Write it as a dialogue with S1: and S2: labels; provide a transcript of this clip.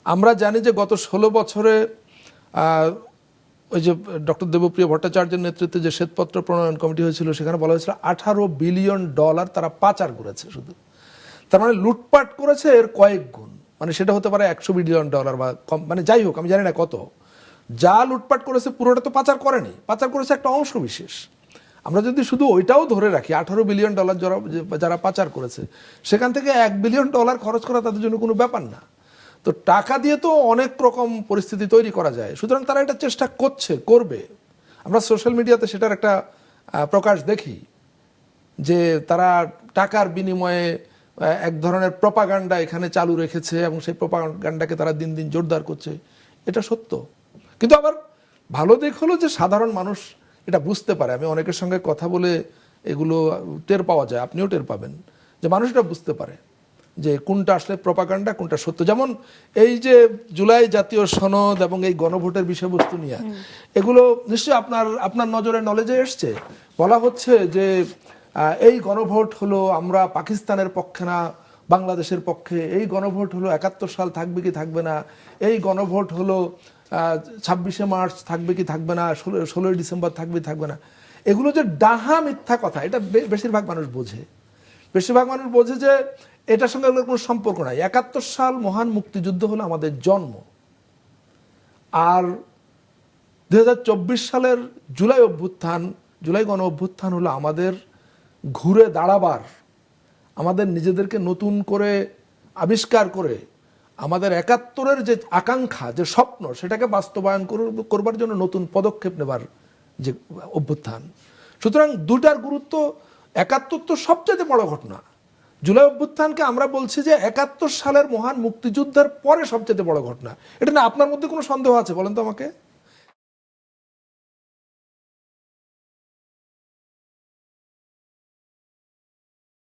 S1: আমরা জানি যে গত 16 বছরে ওই যে ডক্টর দেবপ্রিয় ভট্টাচার্যের নেতৃত্বে যে শ্বেতপত্র প্রণয়ন কমিটি হয়েছিল সেখানে বলা হয়েছিল $18 বিলিয়ন তারা পাচার করেছে শুধু। তার মানে লুটপাট করেছে এর কয়েক গুণ, মানে সেটা হতে পারে $100 বিলিয়ন বা কম, মানে যাই হোক আমি জানি না কত। যা লুটপাট করেছে পুরোটা তো পাচার করেনি, পাচার করেছে একটা অংশ বিশেষ। আমরা যদি শুধু ওইটাও ধরে রাখি $18 বিলিয়ন যারা পাচার করেছে, সেখান থেকে $1 বিলিয়ন খরচ করা তাদের জন্য কোনো ব্যাপার না। তো টাকা দিয়ে তো অনেক রকম পরিস্থিতি তৈরি করা যায়, সুতরাং তারা এটা চেষ্টা করবে। আমরা সোশ্যাল মিডিয়াতে সেটার একটা প্রকাশ দেখি যে তারা টাকার বিনিময়ে এক ধরনের প্রপাগান্ডা এখানে চালু রেখেছে এবং সেই প্রপাগান্ডাকে তারা দিন দিন জোরদার করছে, এটা সত্য। কিন্তু আবার ভালো দিক হলো যে সাধারণ মানুষ এটা বুঝতে পারে। আমি অনেকের সঙ্গে কথা বলে এগুলো টের পাওয়া যায়, আপনিও টের পাবেন যে মানুষ এটা বুঝতে পারে যে কোনটা আসলে প্রপাগান্ডা কোনটা সত্য। যেমন এই যে জুলাই জাতীয় সনদ এবং এই গণভোটের বিষয়বস্তু নিয়ে এগুলো নিশ্চয়ই আপনার নলেজে এসছে। বলা হচ্ছে যে এই গণভোট হলো আমরা পাকিস্তানের পক্ষে না বাংলাদেশের পক্ষে, এই গণভোট হলো 71 সাল থাকবে কি থাকবে না, এই গণভোট হলো 26শে মার্চ থাকবে কি থাকবে না, 16ই ডিসেম্বর থাকবে থাকবে না। এগুলো যে ডাহা মিথ্যা কথা, এটা বেশিরভাগ মানুষ বোঝে। বেশিরভাগ মানুষ বোঝে যে এটার সঙ্গে কোনো সম্পর্ক নাই। 71 সাল মহান মুক্তিযুদ্ধ হলো আমাদের জন্ম, আর 2024 সালের জুলাই গণ অভ্যুত্থান হলো আমাদের ঘুরে দাঁড়াবার, আমাদের নিজেদেরকে নতুন করে আবিষ্কার করে আমাদের 71-এর যে আকাঙ্ক্ষা, যে স্বপ্ন, সেটাকে বাস্তবায়ন করবার জন্য নতুন পদক্ষেপ নেবার যে অভ্যুত্থান। সুতরাং দুটার গুরুত্ব, 71 তো সবচেয়ে বড় ঘটনা, জুলাই অভ্যুত্থানকে আমরা বলছি যে 71 সালের মহান মুক্তিযুদ্ধের পরে সবচেয়ে বড় ঘটনা। এটা না আপনার মধ্যে কোনো সন্দেহ আছে বলেন তো আমাকে?